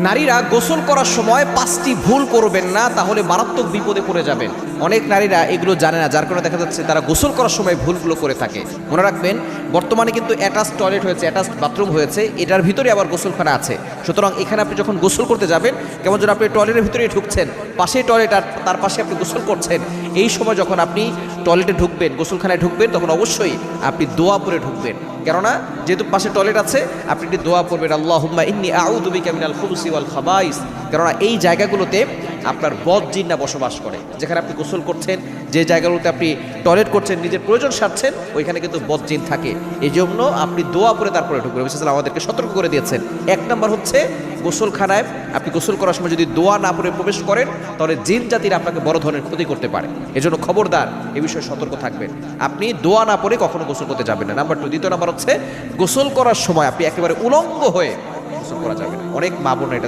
নারীরা গোসল করার সময় 5টি ভুল করবেন না, তাহলে মারাত্মক বিপদে পড়ে যাবেন। অনেক নারীরা এগুলো জানে না, যার কারণে দেখা যাচ্ছে তারা গোসল করার সময় ভুলগুলো করে থাকে। মনে রাখবেন, বর্তমানে কিন্তু অ্যাটাচ টয়লেট হয়েছে, অ্যাটাচ বাথরুম হয়েছে, এটার ভিতরে আবার গোসলখানা আছে। সুতরাং এখানে আপনি যখন গোসল করতে যাবেন, কেমন যেন আপনি টয়লেটের ভিতরে ঢুকছেন, পাশেই টয়লেট আর তার পাশে আপনি গোসল করছেন। এই সময় যখন আপনি টয়লেটে ঢুকবেন, গোসলখানায় ঢুকবেন, তখন অবশ্যই আপনি দোয়া পড়ে ঢুকবেন। কেননা যেহেতু পাশে টয়লেট আছে, আপনি একটি দোয়া পড়বেন, আল্লাহুম্মা ইন্নী আউযু বিকা মিনাল খুবুসি ওয়াল খাবাইস। কেননা এই জায়গাগুলোতে আপনার বদ জিন্না বসবাস করে। যেখানে আপনি গোসল করছেন, যে জায়গাগুলোতে আপনি টয়লেট করছেন, নিজের প্রয়োজন সারছেন, ওইখানে কিন্তু বদ জিন থাকে। এই জন্য আপনি দোয়া পড়ে তারপরে ঢুকবেন। বিশেষ করে আমাদেরকে সতর্ক করে দিয়েছেন। 1 নম্বর হচ্ছে, গোসলখানায় আপনি গোসল করার সময় যদি দোয়া না পড়ে প্রবেশ করেন, তাহলে জিন জাতির আপনাকে বড় ধরনের ক্ষতি করতে পারে। এজন্য খবরদার, এ বিষয়ে সতর্ক থাকবেন। আপনি দোয়া না পড়ে কখনো গোসল করতে যাবেন না। নাম্বার 2। দ্বিতীয় নাম্বার হচ্ছে, গোসল করার সময় আপনি একেবারে উলঙ্গ হয়ে গোসল করা যাবে না। অনেক মা বোন এটা